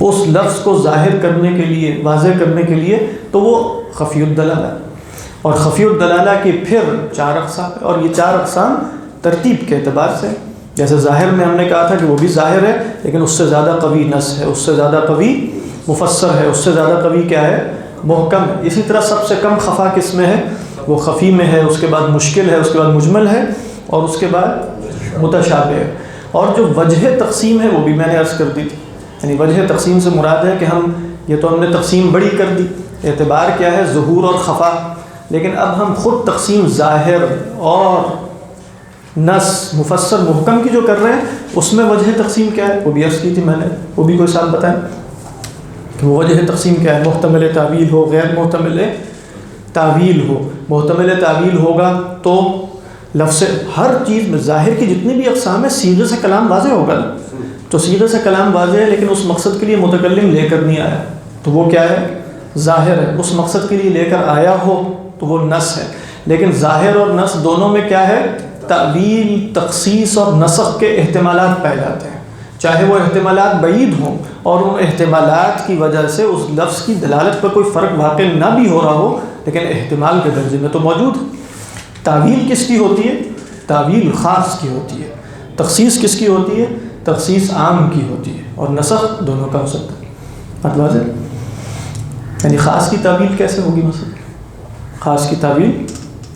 اس لفظ کو ظاہر کرنے کے لیے، واضح کرنے کے لیے، تو وہ خفی الدلالہ. اور خفی الدلالہ کی پھر 4 اقسام ہیں، اور یہ 4 اقسام ترتیب کے اعتبار سے، جیسے ظاہر میں ہم نے کہا تھا کہ وہ بھی ظاہر ہے لیکن اس سے زیادہ قوی نص ہے، اس سے زیادہ قوی مفسر ہے، اس سے زیادہ قوی کیا ہے، محکم ہے. اسی طرح سب سے کم خفا کس میں ہے، وہ خفی میں ہے، اس کے بعد مشکل ہے، اس کے بعد مجمل ہے، اور اس کے بعد متشابہ ہے. اور جو وجہ تقسیم ہے وہ بھی میں نے عرض کر دی تھی. یعنی وجہ تقسیم سے مراد ہے کہ یہ تو ہم نے تقسیم بڑی کر دی، اعتبار کیا ہے، ظہور اور خفا، لیکن اب ہم خود تقسیم ظاہر اور نص مفسر محکم کی جو کر رہے ہیں، اس میں وجہ تقسیم کیا ہے، وہ بھی عرض کی تھی میں نے، وہ بھی کوئی ساتھ بتائیں کہ وہ وجہ تقسیم کیا ہے. محتمل تعویل ہو، غیر محتمل تعویل ہو. محتمل تعویل ہوگا تو لفظ ہر چیز میں ظاہر کی جتنی بھی اقسام ہے صیغے سے کلام واضح ہوگا نا. تو صیغے سے کلام واضح ہے لیکن اس مقصد کے لیے متکلم لے کر نہیں آیا تو وہ کیا ہے، ظاہر ہے. اس مقصد کے لیے لے کر آیا ہو تو وہ نص ہے. لیکن ظاہر اور نص دونوں میں کیا ہے، تعویل، تخصیص اور نسخ کے احتمالات پائے جاتے ہیں، چاہے وہ احتمالات بعید ہوں اور ان احتمالات کی وجہ سے اس لفظ کی دلالت پر کوئی فرق واقع نہ بھی ہو رہا ہو، لیکن احتمال کے درجے میں تو موجود ہے. تعویل کس کی ہوتی ہے، تعویل خاص کی ہوتی ہے. تخصیص کس کی ہوتی ہے، تخصیص عام کی ہوتی ہے. اور نسخ دونوں کا ہو سکتا ہے. بات واضح؟ یعنی خاص کی تعویل کیسے ہوگی، مثلا خاص کی تعویل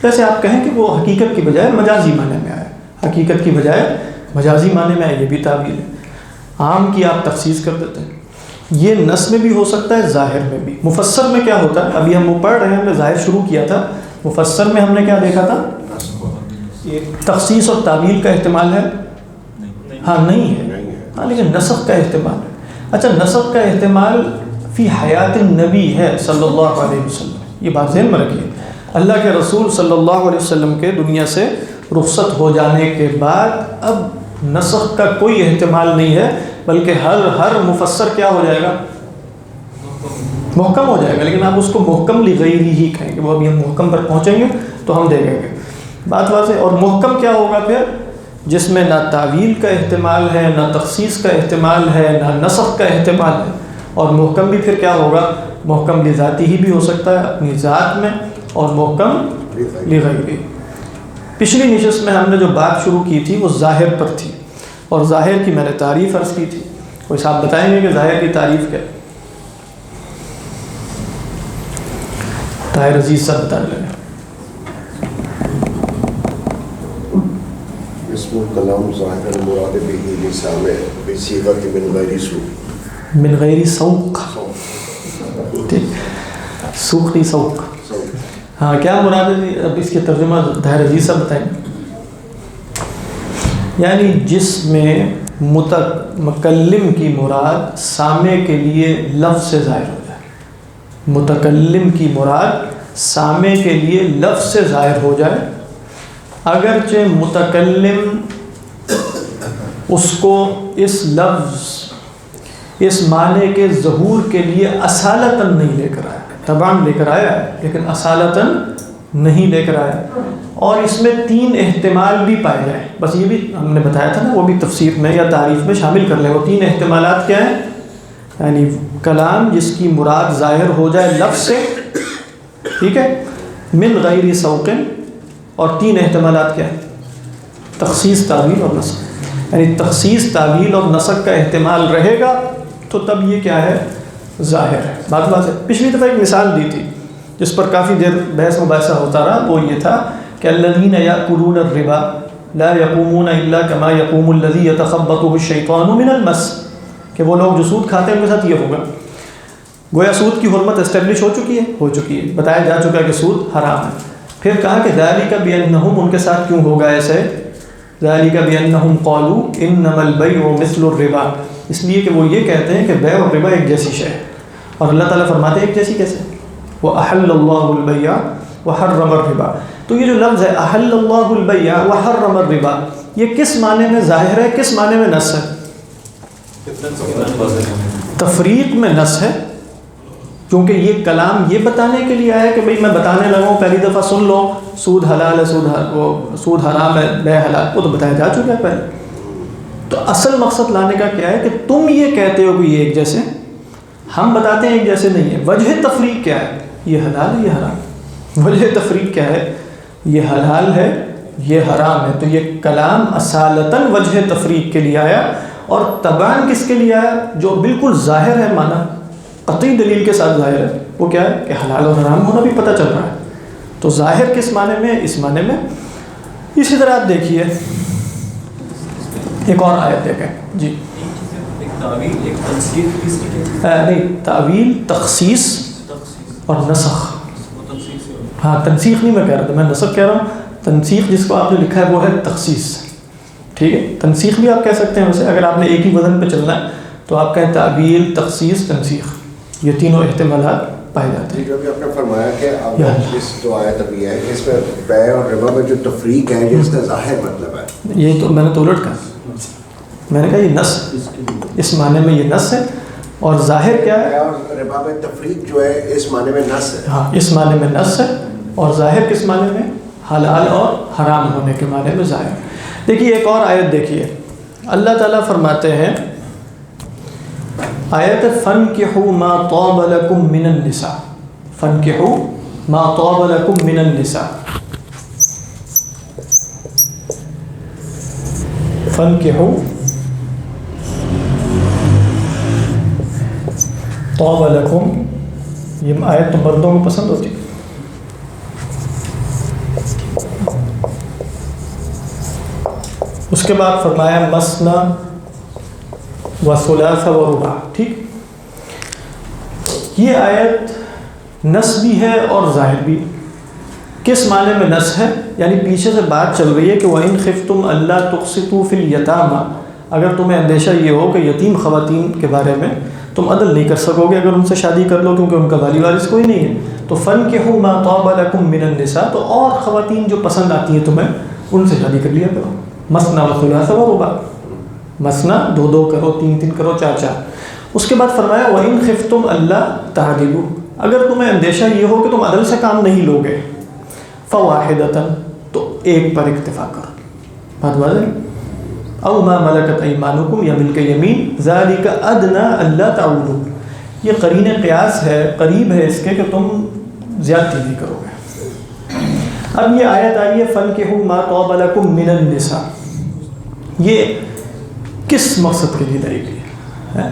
جیسے آپ کہیں کہ وہ حقیقت کی بجائے مجازی معنی میں آئے، حقیقت کی بجائے مجازی معنی میں آئے، یہ بھی تعویل ہے. عام کی آپ تخصیص کر دیتے ہیں. یہ نص میں بھی ہو سکتا ہے، ظاہر میں بھی. مفسر میں کیا ہوتا ہے، ابھی ہم وہ پڑھ رہے ہیں، ہم نے ظاہر شروع کیا تھا. مفسر میں ہم نے کیا دیکھا تھا، تخصیص اور تعویل کا احتمال ہے، ہاں نہیں ہے، ہاں لیکن نسخ کا احتمال ہے. اچھا نسخ کا احتمال فی حیات النبی ہے صلی اللہ علیہ وسلم. یہ بات ذہن میں رکھیے، اللہ کے رسول صلی اللہ علیہ وسلم کے دنیا سے رخصت ہو جانے کے بعد اب نسخ کا کوئی احتمال نہیں ہے، بلکہ ہر مفسر کیا ہو جائے گا، محکم ہو جائے گا. لیکن آپ اس کو محکم لغیری ہی کہیں گے. وہ ابھی ہم محکم پر پہنچیں گے تو ہم دیکھیں گے. بات واضح. اور محکم کیا ہوگا پھر، جس میں نہ تعویل کا احتمال ہے، نہ تخصیص کا احتمال ہے، نہ نسخ کا احتمال ہے. اور محکم بھی پھر کیا ہوگا، محکم لذاتی ہی بھی ہو سکتا ہے اپنی ذات میں، اور محکم لغیری. پچھلی نشست میں ہم نے جو بات شروع کی تھی وہ ظاہر پر تھی، اور ظاہر کی میں نے تعریف عرض کی تھی. کوئی صاحب بتائیں گے کہ ظاہر کی تعریف کیا ہے؟ طاہر عزیز صاحب بتا لیں. اسم الکلام ظاہر مراد به لسامع بصیغۃ من غیر سوق، من غیر سوق، سوق نہیں سوق. ہاں کیا مراد ہے، اب اس کے ترجمہ طاہر عزیز صاحب بتائیں. یعنی جس میں متکلم کی مراد سامع کے لیے لفظ سے ظاہر ہو جائے، متکلم کی مراد سامع کے لیے لفظ سے ظاہر ہو جائے، اگرچہ متکلم اس کو اس لفظ، اس معنی کے ظہور کے لیے اصالتاً نہیں لے کر آیا. طبعاً لے کر آیا ہے لیکن اصالتاً نہیں لے کر آیا. اور اس میں 3 احتمال بھی پائے جائیں. بس یہ بھی ہم نے بتایا تھا نا، وہ بھی تفسیر میں یا تعریف میں شامل کر لیں. وہ 3 احتمالات کیا ہیں، یعنی کلام جس کی مراد ظاہر ہو جائے لفظ سے، ٹھیک ہے، من غیر سوق. اور 3 احتمالات کیا ہیں، تخصیص، تعویل اور نسخ. یعنی تخصیص، تعویل اور نسخ کا احتمال رہے گا تو تب یہ کیا ہے، ظاہر ہے. بات ہے. پچھلی دفعہ ایک مثال دی تھی جس پر کافی دیر بحث مباحثہ ہوتا رہا، وہ یہ تھا کہ الذین یأکلون الربا لا یقومون الا کما یقوم الذی یتخبطہ الشیطان من المس. کہ وہ لوگ جو سود کھاتے ہیں ان کے ساتھ یہ ہوگا. گویا سود کی حرمت اسٹیبلش ہو چکی ہے، بتایا جا چکا ہے کہ سود حرام ہے. پھر کہا کہ ذالک بانہم، ان کے ساتھ کیوں ہوگا ایسے، ذالک بانہم قالوا انما البیع مثل الربا، اس لیے کہ وہ یہ کہتے ہیں کہ بیع اور ربا ایک جیسی شے ہے. اور اللہ تعالیٰ فرماتے ہیں ایک جیسی کیسے، وَأَحَلَّ اللَّهُ الْبَيْعَ وَحَرَّمَ الرِّبَا. تو یہ جو لفظ ہے أَحَلَّ اللَّهُ الْبَيْعَ وَحَرَّمَ الرِّبَا، یہ کس معنی میں ظاہر ہے، کس معنی میں نص ہے؟ تفریق میں نص ہے، کیونکہ یہ کلام یہ بتانے کے لیے آیا کہ بھئی میں بتانے لگا ہوں، پہلی دفعہ سن لو سود حلال ہے، سود حرام ہے، بے حلال، وہ تو بتایا جا چکا ہے پہلے. تو اصل مقصد لانے کا کیا ہے کہ تم یہ کہتے ہو کہ یہ ایک جیسے ہم بتاتے ہیں ایک جیسے نہیں ہے. وجہ تفریق کیا ہے؟ یہ حلال ہے، یہ حرام. وجہ تفریق کیا ہے؟ یہ حلال ہے، یہ حرام ہے. تو یہ کلام اصالتاً وجہ تفریق کے لیے آیا، اور تبان کس کے لیے آیا؟ جو بالکل ظاہر ہے معنی، قطعی دلیل کے ساتھ ظاہر ہے. وہ کیا ہے کہ حلال اور حرام ہونا بھی پتہ چل رہا ہے. تو ظاہر کس معنی میں؟ اس معنی میں. اسی طرح آپ دیکھیے ایک اور آیت دیکھیں جی. نہیں، تعویل تخصیص اور نسخ. ہاں تنسیخ نہیں میں کہہ رہا تھا، میں نسخ کہہ رہا ہوں. تنسیخ جس کو آپ نے لکھا ہے وہ ہے تخصیص. ٹھیک ہے، تنسیخ بھی آپ کہہ سکتے ہیں. ویسے اگر آپ نے ایک ہی وزن پہ چلنا ہے تو آپ کہیں تعویل تخصیص تنسیخ، یہ تینوں احتمالات پائے جاتے ہیں. کیونکہ آپ نے فرمایا کہ اب اس جو آیت ابھی ہے اس میں بیع اور ربا میں جو تفریق ہے یہ اس کا ظاہر مطلب ہے. یہ تو میں نے تو الٹ کہا، میں نے کہا یہ نص، اس معنی میں یہ نص ہے. اور ظاہر کیا ہے؟ بیع اور ربا میں تفریق جو ہے اس معنی میں نص ہے. ہاں اس معنی میں نص ہے. اور ظاہر کس معنی میں؟ حلال اور حرام ہونے کے معنی میں ظاہر. دیکھیے ایک اور آیت دیکھیے، اللہ تعالیٰ فرماتے ہیں آیت فَانْكِحُوا مَا طَابَ لَكُم مِّنَ النِّسَاءِ. فَانْكِحُوا مَا طَابَ لَكُم مِّنَ النِّسَاءِ. فَانْكِحُوا طَابَ لَكُم، یہ آیت تو مردوں کو پسند ہوتی ہے. اس کے بعد فرمایا مثنی و ثلاث و رباع. ٹھیک، یہ آیت نص بھی ہے اور ظاہر بھی. کس معنی میں نص ہے؟ یعنی پیچھے سے بات چل رہی ہے کہ وَإِنْ خِفْتُمْ أَلَّا تُقْسِطُوا فِي الْيَتَامَى، اگر تمہیں اندیشہ یہ ہو کہ یتیم خواتین کے بارے میں تم عدل نہیں کر سکو گے اگر ان سے شادی کر لو کیونکہ ان کا والی وارث کوئی نہیں ہے، تو فَانْكِحُوا مَا طَابَ لَكُم مِّنَ النِّسَاء، تو اور خواتین جو پسند آتی ہیں تمہیں ان سے شادی کر لیا کرو. مثنی و ثلاث و رباع، مثنی دو دو کرو، تین تین کرو، چار چار. اس کے بعد فرمایا وَإِنْ خِفْتُمْ أَلَّا تَعْدِلُوا، اگر تمہیں اندیشہ یہ ہو کہ تم عدل سے کام نہیں لو گے، فَوَاحِدَةً، تو ایک پر اکتفا کرو. بات واضح. أَوْ مَا مَلَكَتْ أَيْمَانُكُمْ یا مِلْكَ يَمِين ذَلِكَ أَدْنَىٰ أَلَّا تَعُولُوا، یہ قرین قیاس ہے، قریب ہے اس کے کہ تم زیادتی نہیں کرو گے. اب یہ آیت آئی ہے فَانْكِحُوا مَا طَابَ لَكُم مِّنَ النِّسَاء، یہ کس مقصد کے لیے لائی گئی ہے؟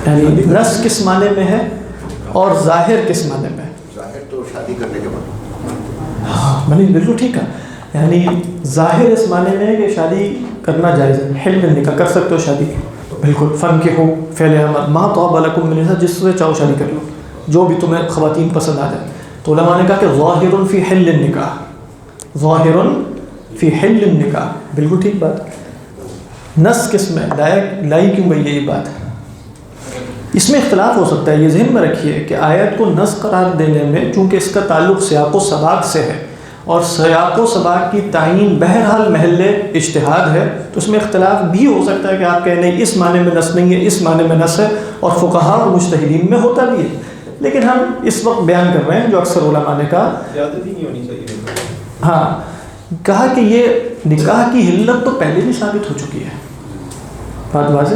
یعنی نص کس معنی میں ہے اور ظاہر کس معنی میں ہے؟ ظاہر تو شادی کرنے کے بعد. ہاں میں نے بالکل ٹھیک ہے. یعنی ظاہر اس معنی میں ہے کہ شادی کرنا جائز ہے، حل میں نکاح کر سکتے ہو شادی، بالکل. فَانْكِحُوا فعل امر، مَا طَابَ لَكُم مِّنَ النِّسَاء، جس سے چاہو شادی کر لو، جو بھی تمہیں خواتین پسند آ جائے. تو علماء نے کہا کہ ظاہر فی حل النکاح، ظاہر فی حل النکاح، بالکل ٹھیک بات. نص کس میں لائی کیوں گئی؟ یہی بات ہے. اس میں اختلاف ہو سکتا ہے، یہ ذہن میں رکھیے کہ آیت کو نص قرار دینے میں چونکہ اس کا تعلق سیاق و سباق سے ہے اور سیاق و سباق کی تعیین بہرحال محل اجتہاد ہے، تو اس میں اختلاف بھی ہو سکتا ہے کہ آپ کہیں نہیں اس معنی میں نص نہیں ہے، اس معنی میں نص ہے، اور فقہاء اور مجتہدین میں ہوتا بھی ہے. لیکن ہم اس وقت بیان کر رہے ہیں جو اکثر علماء نے کہا زیادتی نہیں ہونی چاہیے. ہاں، کہا کہ یہ نکاح کی علت تو پہلے بھی ثابت ہو چکی ہے. بات واضح.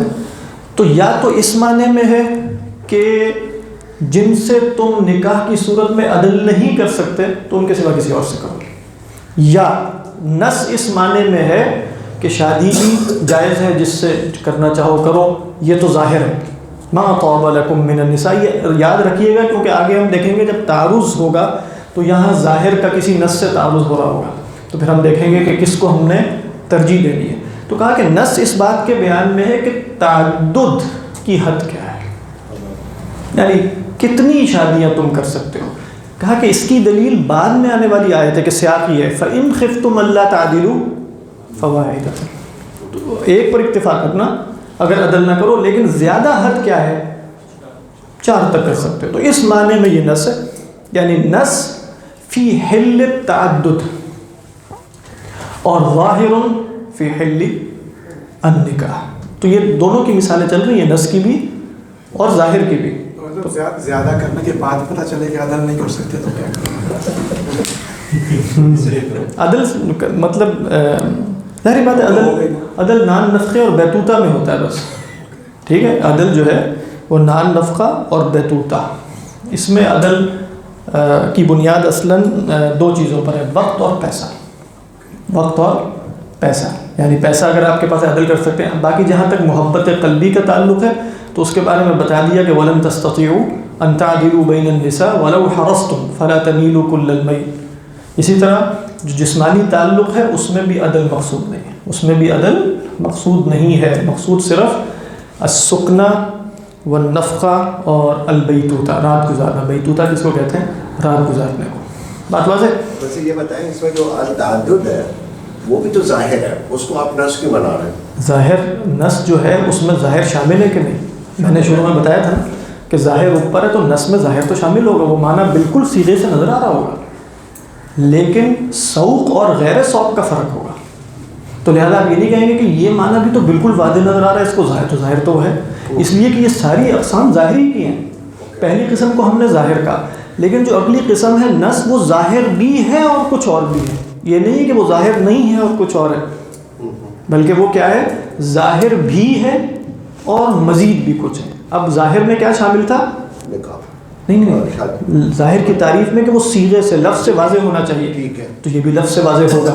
تو یا تو اس معنی میں ہے کہ جن سے تم نکاح کی صورت میں عدل نہیں کر سکتے تو ان کے سوا کسی اور سے کرو، یا نص اس معنی میں ہے کہ شادی بھی جائز ہے، جس سے کرنا چاہو کرو. یہ تو ظاہر ہے. مَا طَابَ لَكُم مِّنَ النِّسَاء، یہ یاد رکھیے گا کیونکہ آگے ہم دیکھیں گے جب تعارض ہوگا تو یہاں ظاہر کا کسی نص سے تعارض ہو رہا ہوگا، تو پھر ہم دیکھیں گے کہ کس کو ہم نے ترجیح دینی ہے. تو کہا کہ نص اس بات کے بیان میں ہے کہ تعدد کی حد کیا ہے، یعنی کتنی شادیاں تم کر سکتے ہو. کہا کہ اس کی دلیل بعد میں آنے والی آیت ہے کہ سیاق یہ ہے فَإِنْ خِفْتُمْ أَلَّا تَعْدِلُوا فَوَاحِدَةً، تو ایک پر اکتفا کرنا اگر عدل نہ کرو، لیکن زیادہ حد کیا ہے؟ 4 تک کر سکتے. تو اس معنی میں یہ نص ہے، یعنی نص فی حل التعدد اور ظاہر فی حل النکاح. تو یہ دونوں کی مثالیں چل رہی ہیں، نص کی بھی اور ظاہر کی بھی. زیادہ کرنے کے بعد پتہ چلے کہ عدل نہیں کر سکتے تو کیا عدل مطلب ظاہری بات ہے، عدل نان نفخے اور بیتوتا میں ہوتا ہے بس. ٹھیک ہے، عدل جو ہے وہ نان نفقہ اور بیتوتا. اس میں عدل کی بنیاد اصلاً دو چیزوں پر ہے، وقت اور پیسہ. وقت اور پیسہ، یعنی پیسہ اگر آپ کے پاس عدل کر سکتے ہیں. باقی جہاں تک محبت قلبی کا تعلق ہے تو اس کے بارے میں بتا دیا کہ وَلَن تَسْتَطِيعُوا أَن تَعْدِلُوا بَيْنَ النِّسَاءِ وَلَوْ حَرَصْتُمْ فَلَا تَمِيلُوا كُلَّ الْمَيْلِ. اسی طرح جو جسمانی تعلق ہے اس میں بھی عدل مقصود نہیں ہے، اس میں بھی عدل مقصود نہیں ہے. مقصود صرف السکنہ والنفقہ اور البیتوتا، رات گزارنا. بیتوتا کس کو کہتے ہیں؟ رات گزارنے کو. بات واضح؟ ویسے یہ بتائیں اس میں جو التعدد ہے وہ بھی تو ظاہر ہے، اس کو آپ نس کیوں بنا رہے ہیں؟ ظاہر نس جو ہے اس میں ظاہر شامل ہے کہ نہیں؟ میں نے شروع میں بتایا تھا نا کہ ظاہر اوپر ہے تو نس میں ظاہر تو شامل ہوگا، وہ معنی بالکل سیدھے سے نظر آ رہا ہوگا، لیکن سوق اور غیر سوق کا فرق ہوگا. تو لہٰذا آپ یہ نہیں کہیں گے کہ یہ معنی بھی تو بالکل واضح نظر آ رہا ہے، اس کو ظاہر تو ظاہر تو ہے، اس لیے کہ یہ ساری اقسام ظاہری کی ہیں. پہلی قسم کو ہم نے ظاہر کہا، لیکن جو اگلی قسم ہے نس وہ ظاہر بھی ہے اور کچھ اور بھی ہے. یہ نہیں کہ وہ ظاہر نہیں ہے اور کچھ اور ہے، بلکہ وہ کیا ہے؟ ظاہر بھی ہے اور مزید بھی کچھ ہے. اب ظاہر میں کیا شامل تھا؟ نہیں ظاہر کی تعریف میں کہ وہ صیغے سے لفظ سے واضح ہونا چاہیے، ٹھیک ہے، تو یہ بھی لفظ سے واضح ہوگا.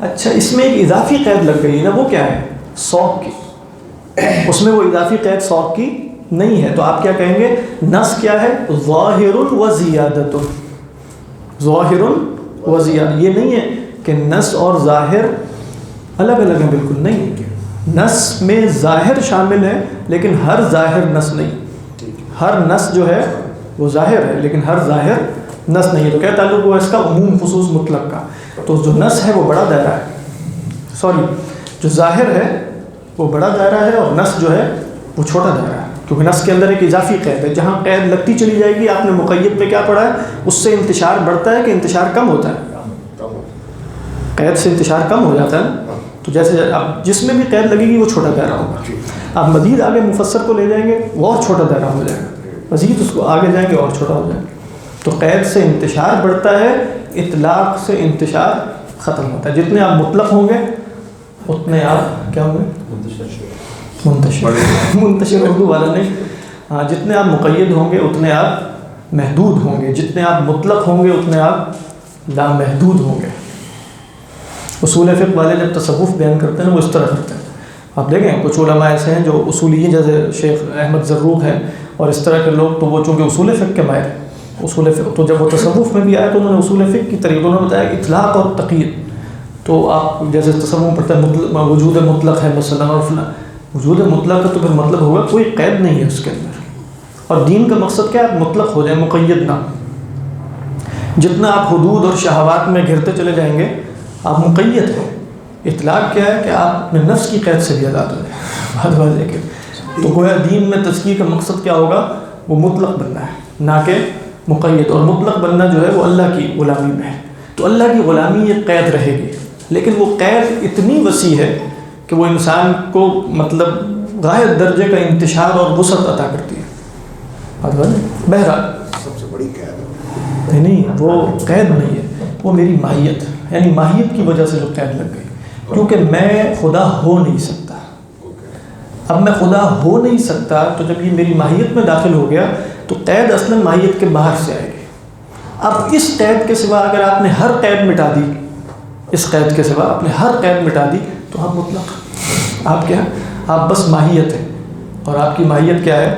اچھا اس میں ایک اضافی قید لگ گئی نا، وہ کیا ہے؟ سوق کی. اس میں وہ اضافی قید سوق کی نہیں ہے، تو آپ کیا کہیں گے؟ نص کیا ہے؟ ظاہر و زیادت. ظاہر و زیادت، یہ نہیں ہے کہ نص اور ظاہر الگ الگ ہیں، بالکل نہیں. نص میں ظاہر شامل ہے لیکن ہر ظاہر نص نہیں. ہر نص جو ہے وہ ظاہر ہے لیکن ہر ظاہر نص نہیں ہے. تو کیا تعلق ہوا اس کا؟ عموم خصوص مطلق کا. تو جو نص ہے وہ بڑا دائرہ ہے، جو ظاہر ہے وہ بڑا دائرہ ہے اور نص جو ہے وہ چھوٹا دائرہ ہے، کیونکہ نص کے اندر ایک اضافی قید ہے. جہاں قید لگتی چلی جائے گی، آپ نے مقید پہ کیا پڑھا ہے؟ اس سے انتشار بڑھتا ہے کہ انتشار کم ہوتا ہے؟ قید سے انتشار کم ہو جاتا ہے. تو جیسے اب جس میں بھی قید لگے گی وہ چھوٹا دائرہ ہوگا. آپ مزید آگے مفسر کو لے جائیں گے وہ اور چھوٹا دائرہ ہو جائے گا، مزید اس کو آگے جائیں گے اور چھوٹا ہو جائے گا. تو قید سے انتشار بڑھتا ہے، اطلاق سے انتشار ختم ہوتا ہے. جتنے آپ مطلق ہوں گے اتنے آپ کیا ہوں گے؟ منتشر اردو والا نہیں. ہاں، جتنے آپ مقید ہوں گے اتنے آپ محدود ہوں گے، جتنے آپ مطلق ہوں گے اتنے آپ لامحدود ہوں گے. اصول فقہ والے جب تصوف بیان کرتے ہیں وہ اس طرح کرتے ہیں. آپ دیکھیں کچھ علماء ایسے ہیں جو اصولی، جیسے شیخ احمد زروق ہیں اور اس طرح کے لوگ، تو وہ چونکہ اصول فقہ کے ماہر ہیں، اصول فقہ، تو جب وہ تصوف میں بھی آئے تو انہوں نے اصول فقہ کی طریقوں نے بتایا اطلاق اور تقیید. تو آپ جیسے تصوف پڑھتے ہیں وجود مطلق ہے مثلا اور فلاں، وجود مطلق کا تو پھر مطلب ہوگا کوئی قید نہیں ہے اس کے اندر. اور دین کا مقصد کیا ہے؟ آپ مطلق ہو جائیں، مقید نہ. جتنا آپ حدود اور شہوات میں گھرتے چلے جائیں گے آپ مقید ہیں. اطلاق کیا ہے کہ آپ اپنے نفس کی قید سے بھی آزاد ہو جائیں. بات واضح کہ تو گویا دین میں تزکیہ کا مقصد کیا ہوگا؟ وہ مطلق بننا ہے نہ کہ مقید. اور مطلق بننا جو ہے وہ اللہ کی غلامی میں ہے. تو اللہ کی غلامی یہ قید رہے گی، لیکن وہ قید اتنی وسیع ہے کہ وہ انسان کو مطلب غائب درجے کا انتشار اور وسعت عطا کرتی ہے. بہرحال سب سے بڑی قید نہیں، وہ قید نہیں ہے، وہ میری ماہیت، یعنی ماہیت کی وجہ سے جو قید لگ گئی، کیونکہ میں خدا ہو نہیں سکتا. اب میں خدا ہو نہیں سکتا تو جب یہ میری ماہیت میں داخل ہو گیا تو قید اصلاً ماہیت کے باہر سے آئے گی. اب اس قید کے سوا اگر آپ نے ہر قید مٹا دی، اس قید کے سوا آپ نے ہر قید مٹا دی تو آپ مطلق، آپ کیا؟ آپ بس ماہیت ہیں. اور آپ کی ماہیت کیا ہے؟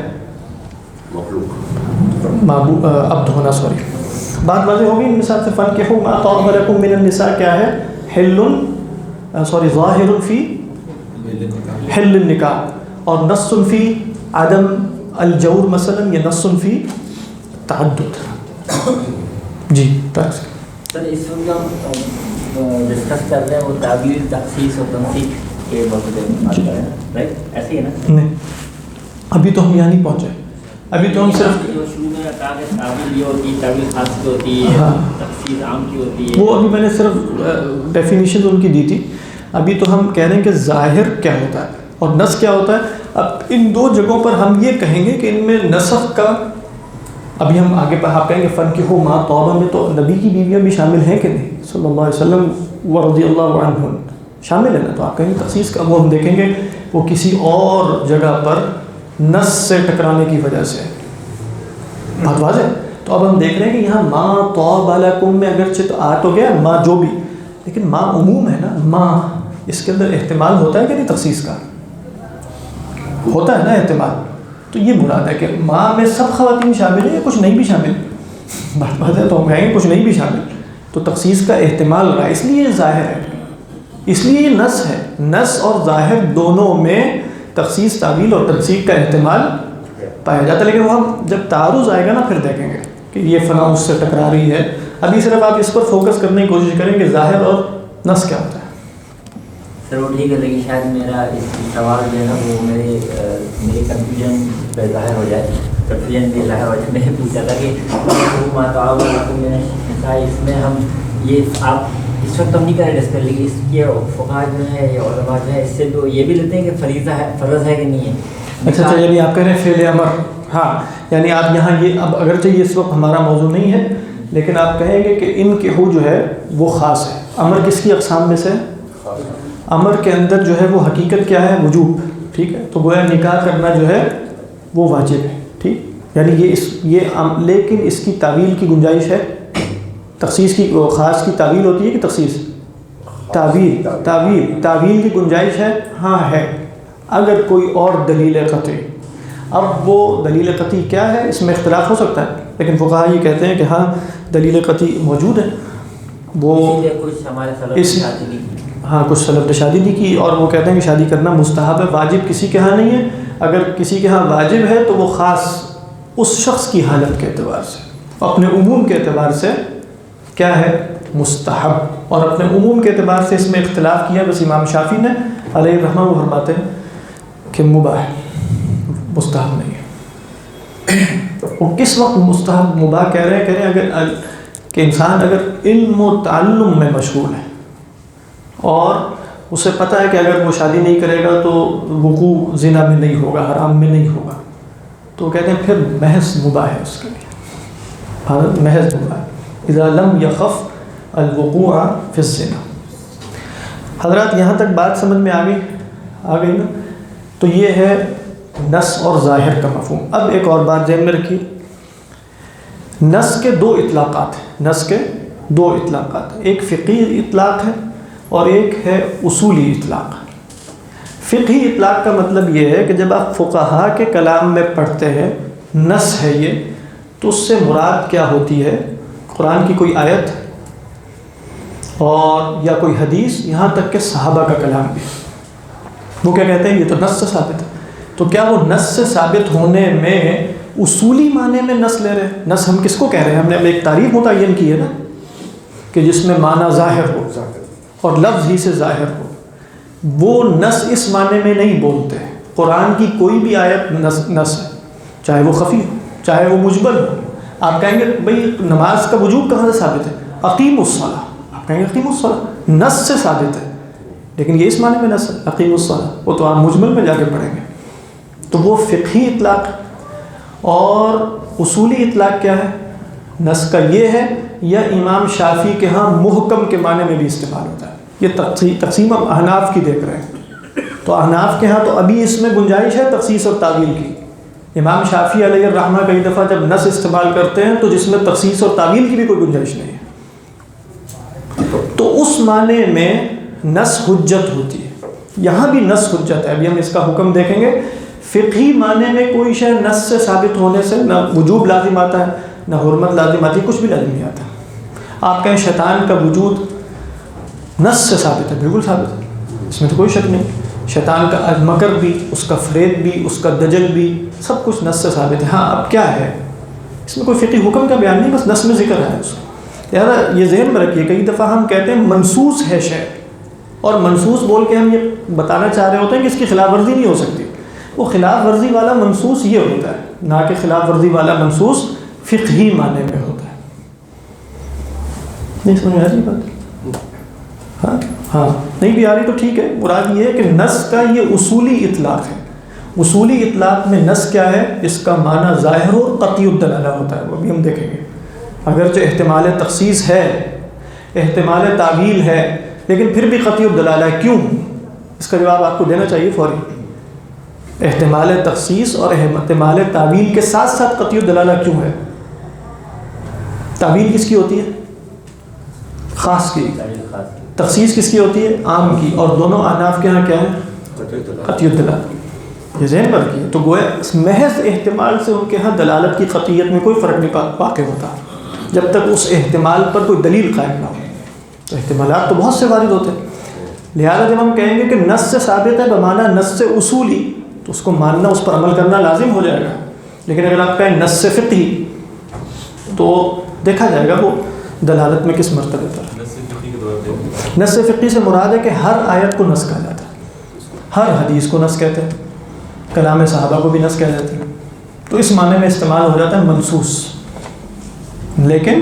معبود، عبد ہونا. سوری، بات واضح ہوگی. مثال سے فَانكِحُوا مَا طَابَ لَكُم مِّنَ النِّسَاء کیا ہے؟ ظاہر فی حل النکاح، اور نص فی عدم الجور مثلا، یا نص فی تعدد. جی سر اس وقت ہم ڈسکس کر رہے ہیں وہ تعبیر، تخصیص اور تنسیخ کے بارے میں، رائٹ؟ ایسے ہی ہے نا؟ نہیں، ابھی تو ہم یہاں نہیں پہنچے. ابھی تو ہم صرف شروع میں کہا کہ تعبیر یہ ہوتی ہے، تعبیر خاص کی ہوتی ہے، تخصیص عام کی ہوتی ہے. وہ ابھی میں نے صرف ڈیفینیشن ان کی دی تھی. ابھی تو ہم کہہ رہے ہیں کہ ظاہر کیا ہوتا ہے اور نسخ کیا ہوتا ہے. اب ان دو جگہوں پر ہم یہ کہیں گے کہ ان میں نسخ کا، ابھی ہم آگے پر آپ کہیں گے فَانكِحُوا مَا طَابَ میں تو نبی کی بیویاں بھی شامل ہیں کہ نہیں، صلی اللہ علیہ وسلم ورضی اللہ عنہم شامل ہے نا. تو آپ کہیں گے تخصیص کا، وہ ہم دیکھیں گے وہ کسی اور جگہ پر نص سے ٹکرانے کی وجہ سے. بات واضح. تو اب ہم دیکھ رہے ہیں کہ یہاں ما طاب لکم میں اگرچہ تو آ تو گیا ما جو بھی، لیکن ما عموم ہے نا. ما اس کے اندر احتمال ہوتا ہے کہ نہیں تخصیص کا؟ ہوتا ہے نا احتمال. تو یہ مراد ہے کہ ما میں سب خواتین شامل ہیں یا کچھ نہیں بھی شامل؟ بات ہے. تو ہم کہیں گے کچھ نہیں بھی شامل. تو تخصیص کا احتمال رہا، اس لیے یہ ظاہر ہے، اس لیے یہ نص ہے. نص اور ظاہر دونوں میں تخصیص، تعویل اور تنسیق کا احتمال پایا جاتا ہے. لیکن وہ ہم جب تعارض آئے گا نا پھر دیکھیں گے کہ یہ فلاں اس سے ٹکرا رہی ہے. ابھی صرف آپ اس پر فوکس کرنے کی کوشش کریں کہ ظاہر اور نص کیا ہوتا ہے. سر وہ ٹھیک ہے، لیکن شاید میرا اس سوال جو ہے نا وہ میرے کنفیوژن پہ ظاہر ہو جائے. کنفیوژن بھی ظاہر ہو جائے. میں نے پوچھا تھا کہ اس میں ہم یہ آپ اس وقت ہم نہیں کر رہے ڈسکس، لیکن اس کے فقہاء جو ہے یا علماء جو ہے اس سے تو یہ بھی لیتے ہیں کہ فریضہ ہے، فرض ہے کہ نہیں ہے. اچھا یعنی آپ کہہ رہے ہیں فعل امر. ہاں یعنی آپ یہاں یہ اب اگرچہ یہ اس وقت ہمارا موضوع نہیں ہے، لیکن آپ کہیں گے کہ ان کے ہو جو ہے وہ خاص ہے. امر کس کی اقسام میں سے؟ امر کے اندر جو ہے وہ حقیقت کیا ہے؟ وجوب. ٹھیک ہے. تو گویا نکاح کرنا جو ہے وہ واجب ہے. ٹھیک. یعنی لیکن اس کی تعویل کی گنجائش ہے. تخصیص کی خاص کی تعویل ہوتی ہے کہ تخصیص؟ تعویل کی گنجائش ہے. ہاں ہے، اگر کوئی اور دلیل قطعی. اب وہ دلیل قطعی کیا ہے اس میں اختلاف ہو سکتا ہے، لیکن فقہاء یہ کہتے ہیں کہ ہاں دلیل قطعی موجود ہے. وہ ہاں کچھ سلف نے شادی نہیں کی اور وہ کہتے ہیں کہ شادی کرنا مستحب ہے، واجب کسی کے ہاں نہیں ہے. اگر کسی کے ہاں واجب ہے تو وہ خاص اس شخص کی حالت کے اعتبار سے، اپنے عموم کے اعتبار سے کیا ہے؟ مستحب. اور اپنے عموم کے اعتبار سے اس میں اختلاف کیا. بس امام شافعی نے علیہ الرحمہ وہ فرماتے ہیں کہ مباح ہے، مستحب نہیں ہے. وہ کس وقت مستحب مباح کہہ رہے ہیں اگر کہ انسان اگر علم و تعلم میں مشغول ہے اور اسے پتہ ہے کہ اگر وہ شادی نہیں کرے گا تو وقوع زنا میں نہیں ہوگا، حرام میں نہیں ہوگا، تو کہتے ہیں پھر محض مباح ہے اس کے لیے. محض مباح ہے اذا لم یخف الوقوع فی الزنا. حضرات یہاں تک بات سمجھ میں آ گئی نا؟ تو یہ ہے نص اور ظاہر کا مفہوم. اب ایک اور بات ذہن میں رکھیے، نص کے دو اطلاقات ہیں. نص کے دو اطلاقات، ایک فقہی اطلاق ہے اور ایک ہے اصولی اطلاق. فقہی اطلاق کا مطلب یہ ہے کہ جب آپ فقہاء کے کلام میں پڑھتے ہیں نص ہے یہ، تو اس سے مراد کیا ہوتی ہے؟ قرآن کی کوئی آیت اور یا کوئی حدیث، یہاں تک کہ صحابہ کا کلام بھی. وہ کیا کہتے ہیں؟ یہ تو نص سے ثابت ہے. تو کیا وہ نص سے ثابت ہونے میں اصولی معنی میں نص لے رہے ہیں؟ نص ہم کس کو کہہ رہے ہیں؟ ہم نے ایک تعریف متعین کی ہے نا کہ جس میں معنی ظاہر ہو اور لفظ ہی سے ظاہر ہو. وہ نص اس معنی میں نہیں بولتے. قرآن کی کوئی بھی آیت نص ہے، چاہے وہ خفی ہو چاہے وہ مجمل ہو. آپ کہیں گے بھئی نماز کا وجوب کہاں سے ثابت ہے؟ اقیم الصلاۃ. آپ کہیں گے اقیم الصلاۃ نص سے ثابت ہے، لیکن یہ اس معنی میں نص ہے اقیم الصلاۃ، وہ تو آپ مجمل میں جا کے پڑھیں گے. تو وہ فقہی اطلاق. اور اصولی اطلاق کیا ہے؟ نص کا یہ ہے، یا امام شافعی کے ہاں محکم کے معنی میں بھی استعمال ہوتا ہے. یہ تقسیم ہم احناف کی دیکھ رہے ہیں. تو احناف کے ہاں تو ابھی اس میں گنجائش ہے تخصیص اور تعویل کی. امام شافعی علیہ الرحمہ کئی دفعہ جب نص استعمال کرتے ہیں تو جس میں تخصیص اور تعویل کی بھی کوئی گنجائش نہیں ہے. تو اس معنی میں نص حجت ہوتی ہے. یہاں بھی نص حجت ہے. ابھی ہم اس کا حکم دیکھیں گے. فقہی معنی میں کوئی شے نص سے ثابت ہونے سے نہ وجوب لازم آتا ہے نہ حرمت لازم آتی ہے، کچھ بھی لازم نہیں آتا. آپ کہیں شیطان کا وجود نص سے ثابت ہے، بالکل ثابت ہے، اس میں تو کوئی شک نہیں. شیطان کا مکر بھی، اس کا فریب بھی، اس کا دجل بھی، سب کچھ نص سے ثابت ہے. ہاں اب کیا ہے اس میں کوئی فقہی حکم کا بیان نہیں، بس نص میں ذکر ہے اس کا. یار یہ ذہن میں رکھیے، کئی دفعہ ہم کہتے ہیں منصوص ہے شے، اور منصوص بول کے ہم یہ بتانا چاہ رہے ہوتے ہیں کہ اس کی خلاف ورزی نہیں ہو سکتی. وہ خلاف ورزی والا منصوص یہ ہوتا ہے، نہ کہ خلاف ورزی والا منصوص فقہی معنی میں ہوتا ہے. نہیں سمجھ آ رہی بات؟ ہاں نہیں بھی آ رہی تو ٹھیک ہے. مراد یہ ہے کہ نص کا یہ اصولی اطلاق ہے. اصولی اطلاق میں نص کیا ہے؟ اس کا معنی ظاہر اور قطعی الدلالہ ہوتا ہے. وہ بھی ہم دیکھیں گے. اگرچہ احتمال تخصیص ہے، احتمال تعویل ہے، لیکن پھر بھی قطعی الدلالہ ہے. کیوں؟ اس کا جواب آپ کو دینا چاہیے فوری. احتمال تخصیص اور احتمال تعویل کے ساتھ ساتھ قطعی الدلالہ کیوں ہے؟ تعویل کس کی ہوتی ہے؟ خاص کی. تخصیص کس کی ہوتی ہے؟ عام کی. اور دونوں احناف کے ہاں کیا ہے؟ قطعی الدلالہ. یہ ذہن پر کی. تو گویا محض احتمال سے ان کے ہاں دلالت کی قطعیت میں کوئی فرق نہیں واقع ہوتا جب تک اس احتمال پر کوئی دلیل قائم نہ ہو. تو احتمالات تو بہت سے وارد ہوتے ہیں. لہٰذا جب ہم کہیں گے کہ نص سے ثابت ہے بمعنی نص سے اصولی، تو اس کو ماننا، اس پر عمل کرنا لازم ہو جائے گا. لیکن اگر آپ کہیں نص سے فقہی، تو دیکھا جائے گا وہ دلالت میں کس مرتبے پر. نص فقہی سے مراد ہے کہ ہر آیت کو نص کہا جاتا ہے، ہر حدیث کو نص کہتے ہیں، کلام صحابہ کو بھی نص کہہ دیتے ہیں. تو اس معنی میں استعمال ہو جاتا ہے منصوص. لیکن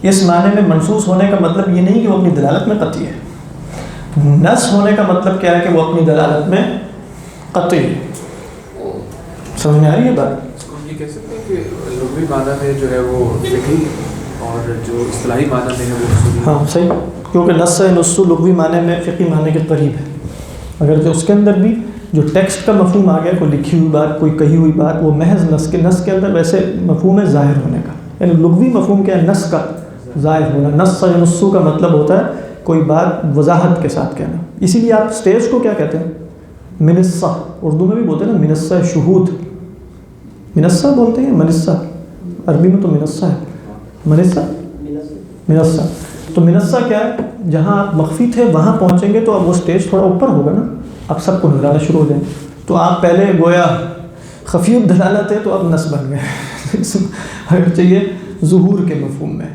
اس معنی میں منصوص ہونے کا مطلب یہ نہیں کہ وہ اپنی دلالت میں قطعی ہے. نص ہونے کا مطلب کیا ہے کہ وہ اپنی دلالت میں قطعی ہے. سمجھ میں آ رہی ہے بات؟ اس کو یہ کہہ سکتے ہیں کہ لغوی معنی میں جو ہے وہ فقہی اور جو اصطلاحی معنی میں ہے وہ اصولی. ہاں صحیح، کیونکہ نص نص لغوی معنی میں فقہی معنی کے قریب ہے. اگر جو اس کے اندر بھی جو ٹیکسٹ کا مفہوم آ گیا، کوئی لکھی ہوئی بات، کوئی کہی ہوئی بات، وہ محض نص کے اندر ویسے مفہوم ہے ظاہر ہونے کا. یعنی لغوی مفہوم کیا ہے؟ نص کا ظاہر ہونا. نص نصو کا مطلب ہوتا ہے کوئی بات وضاحت کے ساتھ کہنا. اسی لیے آپ سٹیج کو کیا کہتے ہیں؟ منصہ. اردو میں بھی بولتے ہیں نا منصہ شہود. منصہ بولتے ہیں، منصہ عربی میں تو منصہ ہے. منصہ. تو منصہ کیا ہے؟ جہاں آپ مخفی تھے وہاں پہنچیں گے تو اب وہ سٹیج تھوڑا اوپر ہوگا نا، اب سب کو نظر آنا شروع ہو جائیں. تو آپ پہلے گویا خفی الدلالہ تھے تو اب نص بن گئے اگر چاہیے ظہور کے مفہوم میں.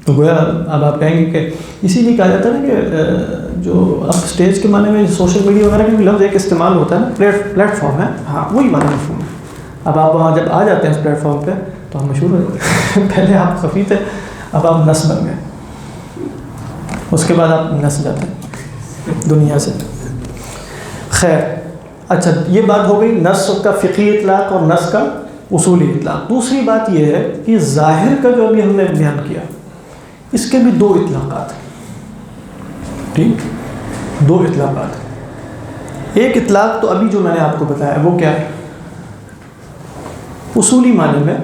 تو گویا اب آپ کہیں گے کہ اسی لیے کہا جاتا ہے نا کہ جو اب اسٹیج کے معنی میں سوشل میڈیا وغیرہ کا بھی لفظ ایک استعمال ہوتا ہے نا، پلیٹ فارم ہے. ہاں وہی معنی مفہوم ہے. اب آپ وہاں جب آ جاتے ہیں اس پلیٹ فارم پہ تو ہم مشہور ہو جاتے ہیں. پہلے آپ خفی تھے، اب آپ نص بن گئے. اس کے بعد آپ نس جاتے ہیں دنیا سے. خیر، اچھا یہ بات ہو گئی نص کا فقہی اطلاق اور نص کا اصولی اطلاق. دوسری بات یہ ہے کہ ظاہر کا جو ابھی ہم نے بیان کیا، اس کے بھی دو اطلاقات ہیں. ٹھیک، دو اطلاقات. ایک اطلاق تو ابھی جو میں نے آپ کو بتایا وہ کیا ہے؟ اصولی معنی میں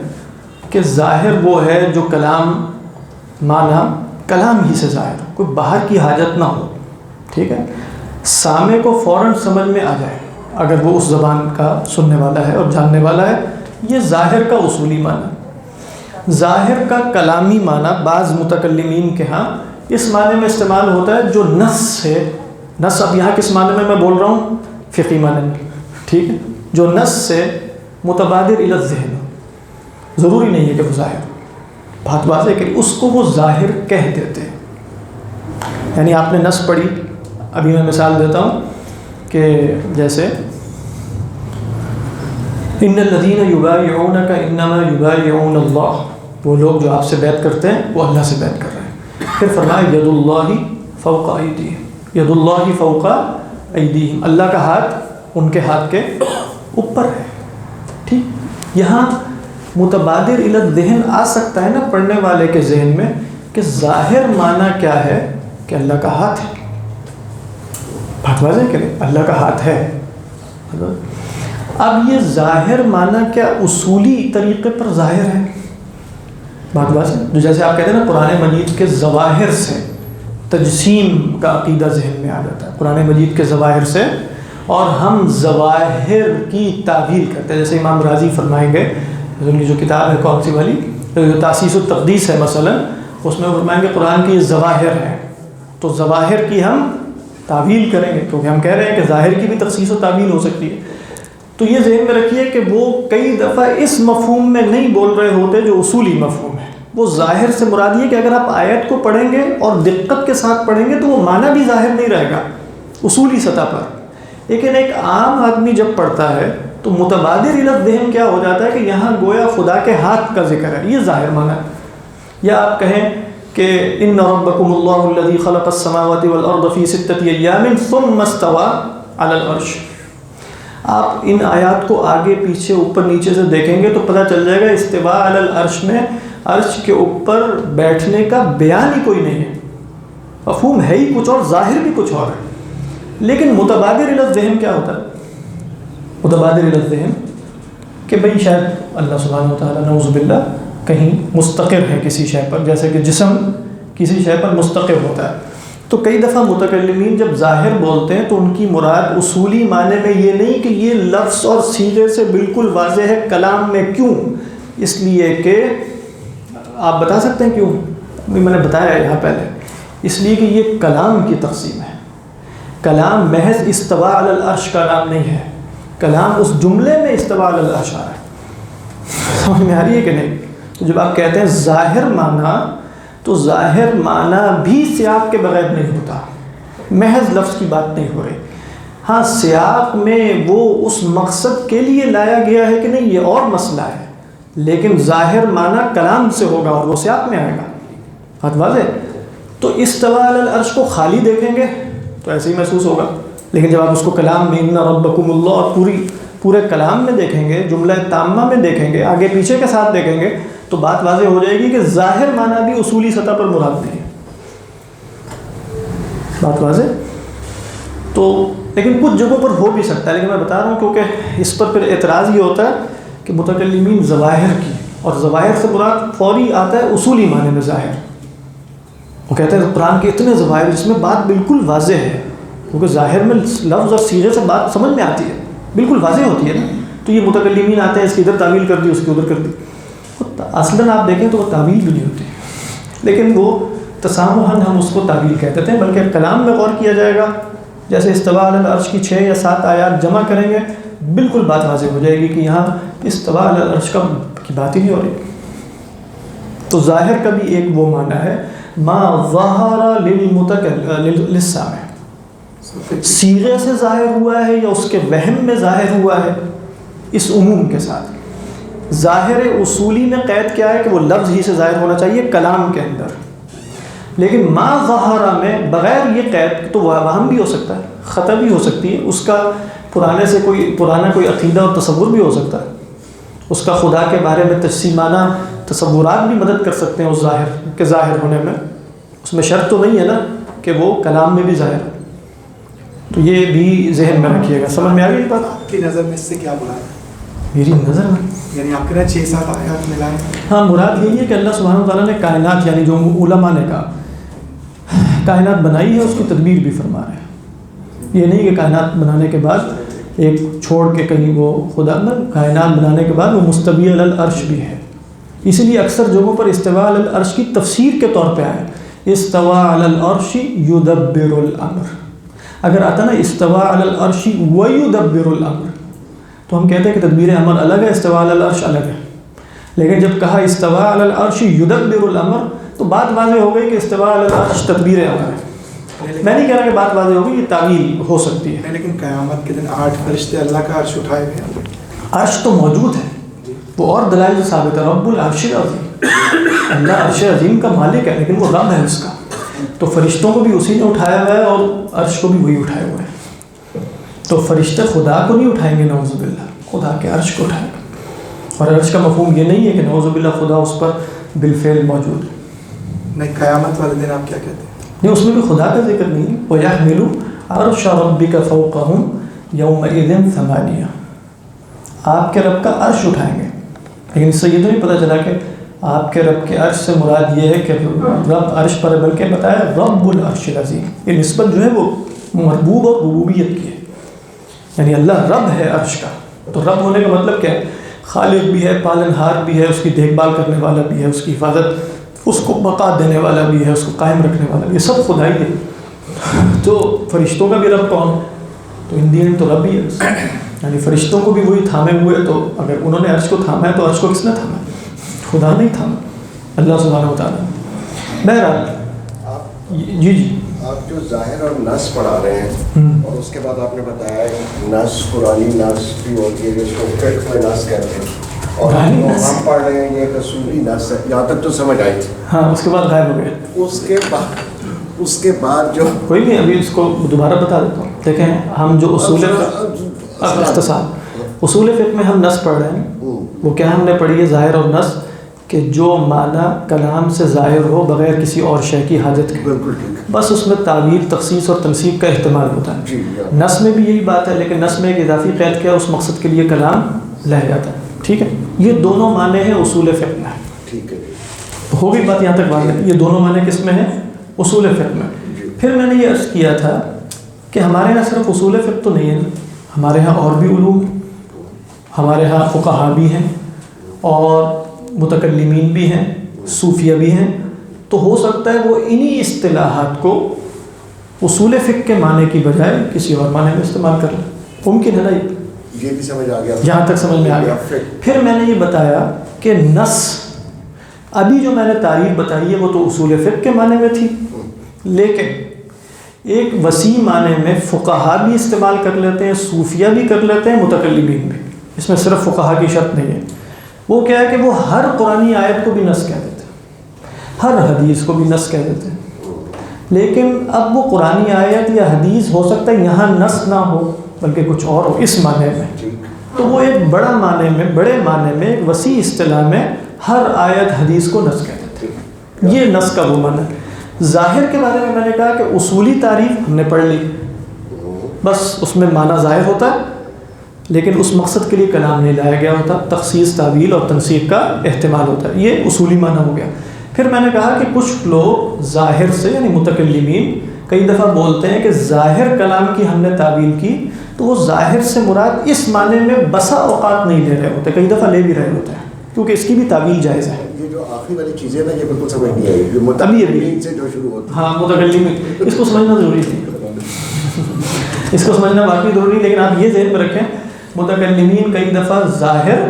کہ ظاہر وہ ہے جو کلام معنی کلام ہی سے ظاہر ہو، کوئی باہر کی حاجت نہ ہو. ٹھیک ہے، سامع کو فوراً سمجھ میں آ جائے اگر وہ اس زبان کا سننے والا ہے اور جاننے والا ہے. یہ ظاہر کا اصولی معنی. ظاہر کا کلامی معنی بعض متکلمین کے ہاں اس معنی میں استعمال ہوتا ہے جو نص سے، نص اب یہاں کس معنی میں بول رہا ہوں؟ فقہی معنی میں. ٹھیک ہے، جو نص سے متبادر الی الذہن، ضروری نہیں ہے کہ وہ ظاہر، بات واضح کہ اس کو وہ ظاہر کہہ دیتے ہیں. یعنی آپ نے نص پڑھی، ابھی میں مثال دیتا ہوں کہ جیسے ان الذین یبایعونک انما یبایعون اللہ، وہ لوگ جو آپ سے بیعت کرتے ہیں وہ اللہ سے بیعت کر رہے ہیں. پھر فرمایا ید اللہ فوق ایدیہم، ید اللہ فوق ایدیہم، اللہ کا ہاتھ ان کے ہاتھ کے اوپر ہے. ٹھیک، یہاں متبادر الی الذہن آ سکتا ہے نا پڑھنے والے کے ذہن میں کہ ظاہر معنی کیا ہے کہ اللہ کا ہاتھ ہے. بات واضح کریں، اللہ کا ہاتھ ہے. اب یہ ظاہر معنی کیا اصولی طریقے پر ظاہر ہے؟ بات واضح. جو جیسے آپ کہتے ہیں نا قرآن مجید کے ظواہر سے تجسیم کا عقیدہ ذہن میں آ جاتا ہے، قرآن مجید کے ظواہر سے، اور ہم ظواہر کی تعویل کرتے ہیں. جیسے امام راضی فرمائیں گے، ان کی جو کتاب ہے کون سی والی، جو تاسیس التقدیس ہے مثلا، اس میں فرمائیں گے قرآن کی ظواہر ہے تو ظواہر کی ہم تعویل کریں گے، کیونکہ ہم کہہ رہے ہیں کہ ظاہر کی بھی تخصیص و تعویل ہو سکتی ہے. تو یہ ذہن میں رکھیے کہ وہ کئی دفعہ اس مفہوم میں نہیں بول رہے ہوتے جو اصولی مفہوم ہے. وہ ظاہر سے مراد یہ کہ اگر آپ آیت کو پڑھیں گے اور دقت کے ساتھ پڑھیں گے تو وہ معنی بھی ظاہر نہیں رہے گا اصولی سطح پر. لیکن ایک عام آدمی جب پڑھتا ہے تو متبادر الی الذہن کیا ہو جاتا ہے کہ یہاں گویا خدا کے ہاتھ کا ذکر ہے، یہ ظاہر معنی ہے. یا آپ کہیں کہ ان ربکم اللہ الذی خلق السماوات والارض فی ستۃ ایام ثم استوى علی العرش. آپ ان آیات کو آگے پیچھے اوپر نیچے سے دیکھیں گے تو پتہ چل جائے گا استواء علی العرش میں عرش کے اوپر بیٹھنے کا بیان ہی کوئی نہیں ہے. مفہوم ہے ہی کچھ اور، ظاہر بھی کچھ اور ہے. لیکن متبادر الی الذہن کیا ہوتا ہے؟ متبادر الی الذہن کہ بھئی شاید اللہ سبحانہ وتعالیٰ نعوذ باللہ کہیں مستقر ہے کسی شے پر، جیسے کہ جسم کسی شے پر مستقر ہوتا ہے. تو کئی دفعہ متکلمین جب ظاہر بولتے ہیں تو ان کی مراد اصولی معنی میں یہ نہیں کہ یہ لفظ اور صیغے سے بالکل واضح ہے کلام میں. کیوں؟ اس لیے کہ آپ بتا سکتے ہیں کیوں؟ میں نے بتایا یہاں پہلے. اس لیے کہ یہ کلام کی تقسیم ہے. کلام محض استواء علی العرش کا نام نہیں ہے. کلام اس جملے میں استواء علی العرش آ رہا ہے. سمجھ میں آ رہی ہے کہ نہیں؟ تو جب آپ کہتے ہیں ظاہر معنی، تو ظاہر معنی بھی سیاق کے بغیر نہیں ہوتا. محض لفظ کی بات نہیں ہو رہی. ہاں سیاق میں وہ اس مقصد کے لیے لایا گیا ہے کہ نہیں، یہ اور مسئلہ ہے، لیکن ظاہر معنی کلام سے ہوگا اور وہ سیاق میں آئے گا. بات واضح؟ تو استواء علی العرش کو خالی دیکھیں گے تو ایسے ہی محسوس ہوگا، لیکن جب آپ اس کو کلام میں ان ربکم اللہ اور پورے کلام میں دیکھیں گے، جملہ تامہ میں دیکھیں گے، آگے پیچھے کے ساتھ دیکھیں گے، تو بات واضح ہو جائے گی کہ ظاہر معنی بھی اصولی سطح پر مراد نہیں ہے. بات واضح؟ تو لیکن کچھ جگہوں پر ہو بھی سکتا ہے، لیکن میں بتا رہا ہوں کیونکہ اس پر پھر اعتراض یہ ہوتا ہے کہ متکلمین ظواہر کی، اور ظواہر سے مراد فوری آتا ہے اصولی معنی میں ظاہر. وہ کہتے ہیں قرآن کے اتنے ظواہر جس میں بات بالکل واضح ہے، کیونکہ ظاہر میں لفظ اور صیغے سے بات سمجھ میں آتی ہے، بالکل واضح ہوتی ہے نا. تو یہ متکلمین آتے ہیں اس کی ادھر تعویل کر دی، اس کی ادھر کر دی. اصلاً آپ دیکھیں تو وہ تعویل بھی نہیں ہوتی، لیکن وہ تسامحاً ہم اس کو تعویل کہتے ہیں. بلکہ کلام میں غور کیا جائے گا، جیسے استواء علی العرش کی 6 یا 7 آیات جمع کریں گے، بالکل بات واضح ہو جائے گی کہ یہاں استواء علی العرش کی بات ہی نہیں ہو رہی. تو ظاہر کا بھی ایک وہ معنی ہے ما ظہر للسامع، صیغے سے ظاہر ہوا ہے یا اس کے وہم میں ظاہر ہوا ہے، اس عموم کے ساتھ. ظاہر اصولی میں قید کیا ہے کہ وہ لفظ ہی سے ظاہر ہونا چاہیے کلام کے اندر، لیکن ما ظہر میں بغیر یہ قید تو وہم بھی ہو سکتا ہے، خطا بھی ہو سکتی ہے، اس کا پرانا کوئی عقیدہ اور تصور بھی ہو سکتا ہے، اس کا خدا کے بارے میں تجسیمانہ تصورات بھی مدد کر سکتے ہیں اس ظاہر کے ظاہر ہونے میں. اس میں شرط تو نہیں ہے نا کہ وہ کلام میں بھی ظاہر ہے. تو یہ بھی ذہن میں رکھیے گا. سمجھ میں آ گئی بات؟ آپ کی نظر میں اس سے کیا مراد ہے؟ میری نظر میں یعنی آپ کہنا 6-7 آیات ملائیں. ہاں، مراد یہی ہے کہ اللہ سبحانہ وتعالیٰ نے کائنات، یعنی جو علماء نے کہا کائنات بنائی ہے، اس کی تدبیر بھی فرما رہے ہیں. یہ نہیں کہ کائنات بنانے کے بعد ایک چھوڑ کے کہیں وہ خدا نہ، کائنات بنانے کے بعد وہ مستوی علی العرش بھی ہے. اسی لیے اکثر جگہوں پر استواء علی العرش کی تفسیر کے طور پہ آئے استواء علی العرش یدبر الامر. اگر آتا نا استواء علی العرش ویدبر الامر تو ہم کہتے ہیں کہ تدبیر امر الگ ہے، استواء علی العرش الگ ہے. لیکن جب کہا استواء علی العرش یدبر الامر تو بات واضح ہو گئی کہ استواء علی العرش تدبیر امر ہے. میں نہیں کہہ رہا کہ بات واضح ہوگی، یہ تعویل ہو سکتی ہے. لیکن قیامت کے دن 8 فرشتے اللہ کا عرش اٹھائے گئے. عرش تو موجود ہے، وہ اور دلائل سے ثابت ہے. رب العرش العظیم، اللہ عرش عظیم کا مالک ہے، لیکن وہ رب ہے اس کا. تو فرشتوں کو بھی اسی نے اٹھایا ہوا ہے اور عرش کو بھی وہی اٹھائے ہوئے ہیں. تو فرشتے خدا کو نہیں اٹھائیں گے، نعوذ باللہ خدا کے عرش کو اٹھائیں گے. اور عرش کا مفہوم یہ نہیں ہے کہ نعوذ باللہ خدا اس پر بالفعل موجود ہے. نہیں، قیامت والے دن آپ کیا کہتے ہیں؟ نہیں، اس میں بھی خدا کا ذکر نہیں ہے. وَيَحْمِلُ عَرْشَ رَبِّكَ فَوْقَهُمْ يَوْمَئِذٍ ثَمَانِيَةٌ، آپ کے رب کا عرش اٹھائیں گے. لیکن اس سے یہ تو نہیں پتہ چلا کہ آپ کے رب کے عرش سے مراد یہ ہے کہ رب عرش پر، بلکہ بتایا رب العرش العظیم. یہ نسبت جو ہے وہ مربوب اور ربوبیت کی ہے، یعنی اللہ رب ہے عرش کا. تو رب ہونے کا مطلب کیا ہے؟ خالق بھی ہے، پالنہار بھی ہے، اس کی دیکھ بھال کرنے والا بھی ہے، اس کی حفاظت، اس کو بقا دینے والا بھی ہے، اس کو قائم رکھنے والا بھی ہے. سب خدا ہی ہے. تو فرشتوں کا بھی رب کون؟ تو ان دین تو رب ہی ہے. یعنی فرشتوں کو بھی وہی تھامے ہوئے. تو اگر انہوں نے عرش کو تھاما ہے تو عرش کو کس نے تھاما؟ خدا نہیں تھاما، اللہ سبحانہ و تعالیٰ. بہرحال جی آپ جو ظاہر اور نص پڑھا رہے ہیں اور اس کے بعد آپ نے بتایا نص قرآنی نص بھی ہوتی ہے جس کو فقہ میں نص کہتے ہیں، اور جو ہم پڑھ رہے ہیں یہ ایک اصولی نص ہے. یہاں تک تو سمجھ آئی تھی. ہاں، اس کے بعد غائب ہو گئے. اس کے بعد جو کوئی نہیں، ابھی اس کو دوبارہ بتا دیتا ہوں. دیکھیں ہم جو اصول اختصار اصول فقہ میں ہم نص پڑھ رہے ہیں، وہ کیا ہم نے پڑھی ہے ظاہر اور نص کہ جو معنی کلام سے ظاہر ہو بغیر کسی اور شے کی حاجت کے، بالکل ٹھیک، بس اس میں تعویل، تخصیص اور تنسیق کا احتمال ہوتا ہے۔ جی نص میں بھی یہی بات ہے، لیکن نص میں ایک اضافی قید کیا اس مقصد کے لیے کلام لہ جاتا ہے، ٹھیک ہے۔ یہ دونوں معنی ہیں اصول فقہ میں، ٹھیک ہے جی، ہو گئی بات یہاں تک واضح؟ یہ دونوں معنی کس میں ہیں؟ اصول فقہ میں۔ پھر میں نے یہ عرض کیا تھا کہ ہمارے یہاں صرف اصول فقہ تو نہیں ہے نا، ہمارے یہاں اور بھی علوم ہیں، ہمارے یہاں فقہا بھی ہیں اور متکلمین بھی ہیں، صوفیہ بھی ہیں، تو ہو سکتا ہے وہ انہی اصطلاحات کو اصول فقہ کے معنی کی بجائے کسی اور معنی میں استعمال کر لیں، ممکن ہے نا؟ یہ بھی سمجھ آ گیا، جہاں تک سمجھ میں آ گیا۔ پھر میں نے یہ بتایا کہ نص، ابھی جو میں نے تعریف بتائی ہے وہ تو اصول فقہ کے معنی میں تھی، لیکن ایک وسیع معنی میں فقہا بھی استعمال کر لیتے ہیں، صوفیہ بھی کر لیتے ہیں، متکلمین بھی، اس میں صرف فقہا کی شرط نہیں ہے۔ وہ کیا ہے کہ وہ ہر قرآنی آیت کو بھی نص کہہ دیتے ہیں، ہر حدیث کو بھی نص کہہ دیتے ہیں، لیکن اب وہ قرآنی آیت یا حدیث ہو سکتا ہے یہاں نص نہ ہو بلکہ کچھ اور ہو اس معنی میں، تو وہ ایک بڑا معنی میں، بڑے معنی میں، ایک وسیع اصطلاح میں ہر آیت حدیث کو نص کہہ دیتے ہیں، یہ نص کا وہ معنی ہے۔ ظاہر کے بارے میں نے کہا کہ اصولی تعریف ہم نے پڑھ لی، بس اس میں معنی ظاہر ہوتا ہے لیکن اس مقصد کے لیے کلام نہیں لایا گیا ہوتا، تخصیص، تعویل اور تنسیق کا احتمال ہوتا ہے، یہ اصولی معنی ہو گیا۔ پھر میں نے کہا کہ کچھ لوگ ظاہر سے، یعنی متکلمین کئی دفعہ بولتے ہیں کہ ظاہر کلام کی ہم نے تعویل کی، تو وہ ظاہر سے مراد اس معنی میں بسا اوقات نہیں لے رہے ہوتے، کئی دفعہ لے بھی رہے ہوتے ہیں، کیونکہ اس کی بھی تعویل جائز ہے۔ یہ جو آخری والی چیزیں نا یہ بالکل سمجھ نہیں آئی، جو متکلمین سے جو شروع ہوتا ہے، ہاں متکلمین، اس کو سمجھنا ضروری تھی، اس کو سمجھنا واقعی ضروری، لیکن آپ یہ ذہن میں رکھیں متکلمین کئی دفعہ ظاہر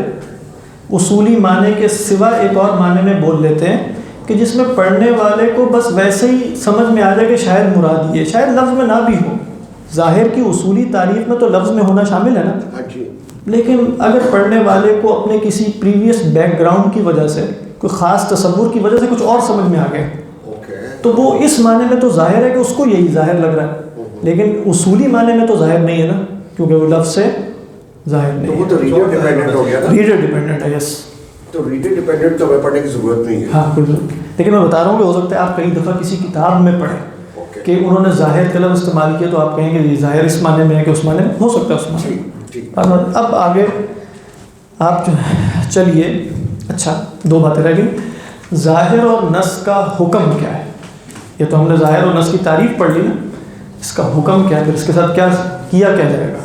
اصولی معنی کے سوا ایک اور معنی میں بول لیتے ہیں کہ جس میں پڑھنے والے کو بس ویسے ہی سمجھ میں آ جائے کہ شاید مراد یہ، شاید لفظ میں نہ بھی ہو، ظاہر کی اصولی تعریف میں تو لفظ میں ہونا شامل ہے نا، لیکن اگر پڑھنے والے کو اپنے کسی پریویس بیک گراؤنڈ کی وجہ سے، کوئی خاص تصور کی وجہ سے کچھ اور سمجھ میں آ گئے تو وہ اس معنی میں تو ظاہر ہے کہ اس کو یہی ظاہر لگ رہا ہے، لیکن اصولی معنی میں تو ظاہر نہیں ہے نا، کیونکہ وہ لفظ سے ظاہر نہیں ہے، وہ تو ریڈر ڈیپینڈنٹ ہو گیا نا، ریڈر ڈیپینڈنٹ ہے، یس، تو ریڈر ڈیپینڈنٹ تو ہمیں پڑھنے کی ضرورت نہیں ہے، ہاں بالکل، لیکن میں بتا رہا ہوں کہ ہو سکتا ہے آپ کئی دفعہ کسی کتاب میں پڑھیں کہ انہوں نے ظاہر کا لفظ استعمال کیا تو آپ کہیں گے یہ ظاہر اس معنی میں ہے کہ اس معنی میں، ہو سکتا ہے اس معنی میں۔ اب آگے آپ چلیے، اچھا دو باتیں رہ گئی، ظاہر اور نص کا حکم کیا ہے؟ یہ تو ہم نے ظاہر اور نص کی تعریف پڑھ لی نا، اس کا حکم کیا ہے، پھر اس کے ساتھ کیا کیا جائے گا؟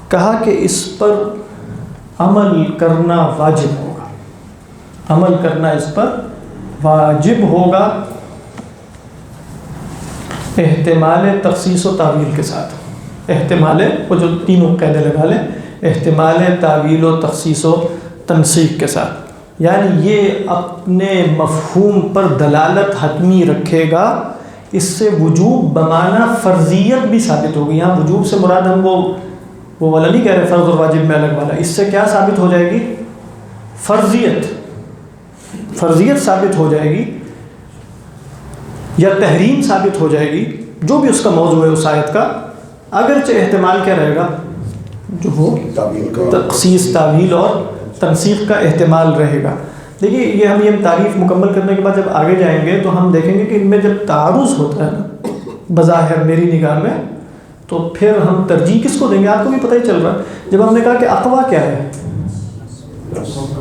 کہا کہ اس پر عمل کرنا واجب ہوگا، عمل کرنا اس پر واجب ہوگا، احتمال تخصیص و تعویل کے ساتھ، احتمال وہ جو تینوں قیدیں لگا لیں، احتمال تعویل و تخصیص و تنسیق کے ساتھ، یعنی یہ اپنے مفہوم پر دلالت حتمی رکھے گا، اس سے وجوب بمعنی فرضیت بھی ثابت ہوگی۔ یہاں وجوب سے مراد ہم وہ والا نہیں کہہ رہے فرض اور واجب میں الگ والا، اس سے کیا ثابت ہو جائے گی؟ فرضیت ثابت ہو جائے گی یا تحریم ثابت ہو جائے گی، جو بھی اس کا موضوع ہے اس آیت کا، اگرچہ احتمال کیا رہے گا؟ جو وہ تخصیص، تعویل اور تنسیق کا احتمال رہے گا۔ دیکھیے یہ ہم تعریف مکمل کرنے کے بعد جب آگے جائیں گے تو ہم دیکھیں گے کہ ان میں جب تعارض ہوتا ہے نا بظاہر میری نگاہ میں، تو پھر ہم ترجیح کس کو دیں گے؟ آپ کو بھی پتہ ہی چل رہا ہے، جب ہم نے کہا کہ اقوا کیا ہے،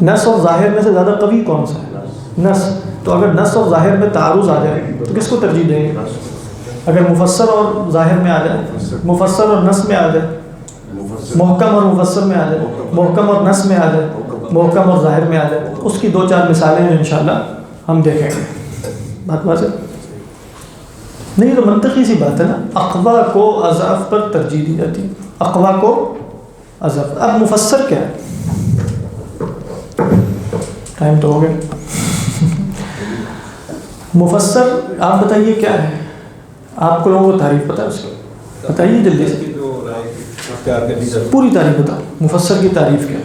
نص اور ظاہر میں سے زیادہ قوی کون سا ہے؟ نص، تو اگر نص اور ظاہر میں تعارض آ جائے تو کس کو ترجیح دیں گے؟ اگر مفسر اور ظاہر میں آ جائے، مفسر اور نص میں آ جائے، محکم اور مفسر میں آ جائے، محکم اور نص میں آ جائے، محکم اور ظاہر میں آ جائے، اس کی دو چار مثالیں ہیں انشاءاللہ ہم دیکھیں گے۔ بات واضح نہیں؟ تو منطقی سی بات ہے نا، اقوا کو اضعف پر ترجیح دی جاتی ہے، اقوا کو اضعف۔ اب مفسر کیا ہے؟ ٹائم تو ہو گیا۔ مفسر آپ بتائیے کیا ہے؟ آپ کو لوگوں کو تعریف پتہ ہے اس کی؟ بتائیے جلدی سے، پوری تعریف بتاؤ، مفسر کی تعریف کیا ہے؟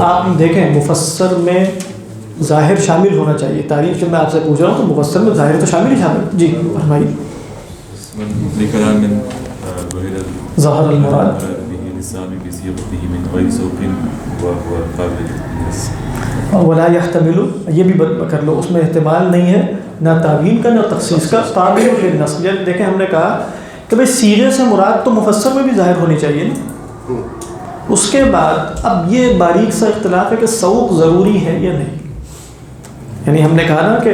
آپ دیکھیں مفسر میں ظاہر شامل ہونا چاہیے، تعریف جب میں آپ سے پوچھ رہا ہوں تو مفسر میں ظاہر تو شامل ہی شامل۔ جی فرمائیے۔ ظاہر المراد ولا يحتمل، یہ بھی کر لو، اس میں احتمال نہیں ہے نہ تعویل کا نہ تخصیص کا. تعبیر بالنص، دیکھیں ہم نے کہا کہ بھئی صیغے سے مراد تو مفسر میں بھی ظاہر ہونی چاہیے نا. اس کے بعد اب یہ باریک سا اختلاف ہے کہ سوق ضروری ہے یا نہیں. یعنی ہم نے کہا نا کہ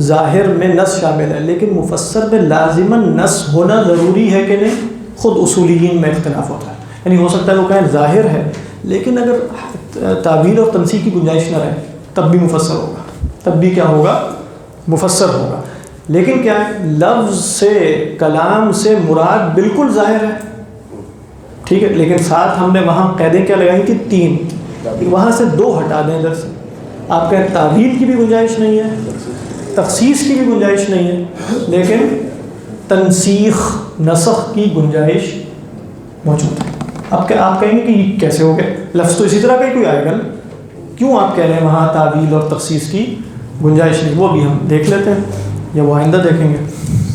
ظاہر میں نص شامل ہے، لیکن مفسر میں لازماً نص ہونا ضروری ہے کہ نہیں. خود اصولیین میں اختلاف ہوتا ہے. یعنی ہو سکتا ہے وہ کہیں ظاہر ہے لیکن اگر تعویل اور تنسیخ کی گنجائش نہ رہے تب بھی مفسر ہوگا، تب بھی کیا ہوگا؟ مفسر ہوگا. لیکن کیا ہے، لفظ سے کلام سے مراد بالکل ظاہر ہے، ٹھیک ہے، لیکن ساتھ ہم نے وہاں قیدیں کیا لگائیں کہ 3، وہاں سے 2 ہٹا دیں ادھر سے. آپ کہیں تعویل کی بھی گنجائش نہیں ہے، تخصیص کی بھی گنجائش نہیں ہے، لیکن تنسیخ نسخ کی گنجائش موجود ہے. آپ کہیں گے کہ یہ کیسے ہو گئے؟ لفظ تو اسی طرح کا ہی کوئی آئے گا نا، کیوں آپ کہہ رہے ہیں وہاں تعویل اور تخصیص کی گنجائش نہیں؟ وہ بھی ہم دیکھ لیتے ہیں یا وہ آئندہ دیکھیں گے.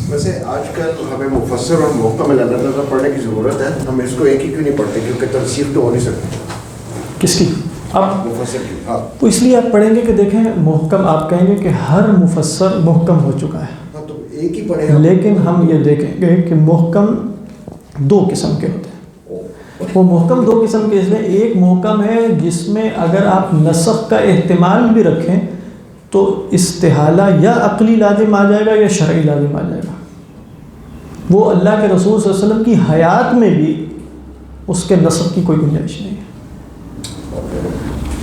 ویسے آج کل ہمیں مفسر اور محکم علیحدہ پڑھنے کی ضرورت ہے. ہم اس کو ایک ہی کیوں نہیں پڑھتے؟ کیونکہ تنسیخ تو ہو نہیں سکتی. کس کی؟ اب مفسر کی. ہاں تو اس لیے آپ پڑھیں گے کہ دیکھیں محکم، آپ کہیں گے کہ ہر مفسر محکم ہو چکا ہے، ہاں تو ایک ہی پڑھیں. لیکن ہم یہ دیکھیں گے کہ محکم 2 قسم کے ہوتے ہیں. وہ محکم 2 قسم کے، اس میں ایک محکم ہے جس میں اگر آپ نسخ کا احتمال بھی رکھیں تو استحالہ یا عقلی لازم آ جائے گا یا شرعی لازم آ جائے گا. وہ اللہ کے رسول صلی اللہ علیہ وسلم کی حیات میں بھی اس کے نسخ کی کوئی گنجائش نہیں ہے.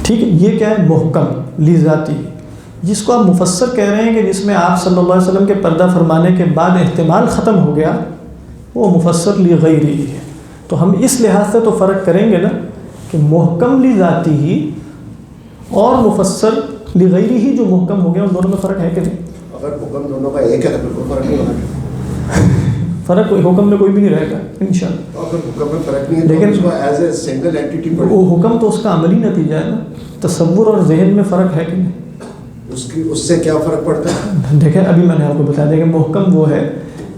ٹھیک ہے، یہ کیا ہے؟ محکم لذاتی. جس کو آپ مفسر کہہ رہے ہیں کہ جس میں آپ صلی اللہ علیہ وسلم کے پردہ فرمانے کے بعد احتمال ختم ہو گیا، وہ مفسر لغیری ہے. تو ہم اس لحاظ سے تو فرق کریں گے نا کہ محکم لذاتی ہی اور مفسر لغیری ہی جو محکم ہو گیا، ان دونوں میں فرق ہے کہ نہیں؟ اگر حکم دونوں کا ایک ہے تو بالکل فرق نہیں ہوگا. فرق کوئی حکم میں کوئی بھی نہیں رہے گا انشاءاللہ. اگر حکم میں فرق نہیں ہے تو لیکن اس کو ایز اے سنگل اینٹی پڑھیں. وہ حکم تو اس کا عملی نتیجہ ہے نا. تصور اور ذہن میں فرق ہے کہ نہیں؟ اس سے کیا فرق پڑتا ہے؟ دیکھیں ابھی میں نے آپ کو بتایا کہ محکم وہ ہے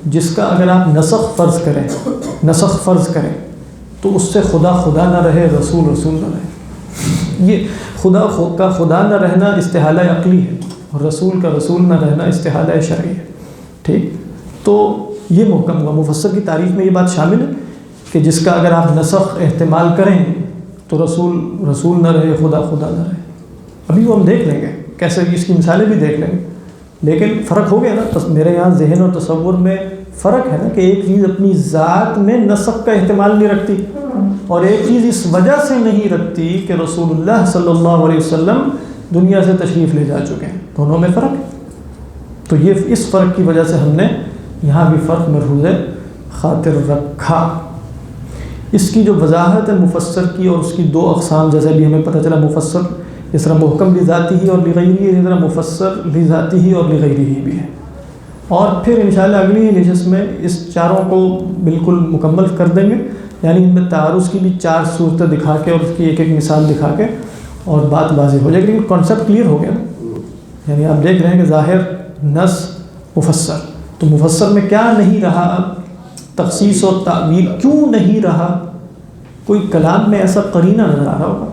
جس کا اگر آپ نسخ فرض کریں تو اس سے خدا نہ رہے، رسول نہ رہے. یہ خدا نہ رہنا استحالہ عقلی ہے اور رسول کا رسول نہ رہنا استحالہ شرعی ہے. ٹھیک، تو یہ محکم ہوا. مفسر کی تعریف میں یہ بات شامل ہے کہ جس کا اگر آپ نسخ احتمال کریں تو رسول نہ رہے، خدا نہ رہے. ابھی وہ ہم دیکھ لیں گے کیسے، اس کی مثالیں بھی دیکھ لیں گے. لیکن فرق ہو گیا نا، میرے یہاں ذہن اور تصور میں فرق ہے نا کہ ایک چیز اپنی ذات میں نسخ کا احتمال نہیں رکھتی اور ایک چیز اس وجہ سے نہیں رکھتی کہ رسول اللہ صلی اللہ علیہ وسلم دنیا سے تشریف لے جا چکے ہیں. دونوں میں فرق ہے. تو یہ اس فرق کی وجہ سے ہم نے یہاں بھی فرق ملحوظ خاطر رکھا. اس کی جو وضاحت ہے مفسر کی اور اس کی 2 اقسام، جیسے بھی ہمیں پتہ چلا مفسر اس طرح محکم لذاتی ہی اور لغیری، اسی طرح مفسر لذاتی ہی اور لغیری ہی بھی ہے. اور پھر انشاءاللہ اگلی نشست میں اس چاروں کو بالکل مکمل کر دیں گے. یعنی ان میں تعارض کی بھی 4 صورتیں دکھا کے اور اس کی ایک مثال دکھا کے اور بات واضح ہو جائے گی. لیکن کانسیپٹ کلیئر ہو گیا نا. یعنی آپ دیکھ رہے ہیں کہ ظاہر، نص، مفسر. تو مفسر میں کیا نہیں رہا اب؟ تخصیص و تعویل کیوں نہیں رہا؟ کوئی کلام میں ایسا قرینہ نظر آ رہا ہوگا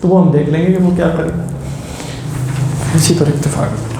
تو وہ ہم دیکھ لیں گے کہ وہ کیا قرینہ. اسی پر اتفاق.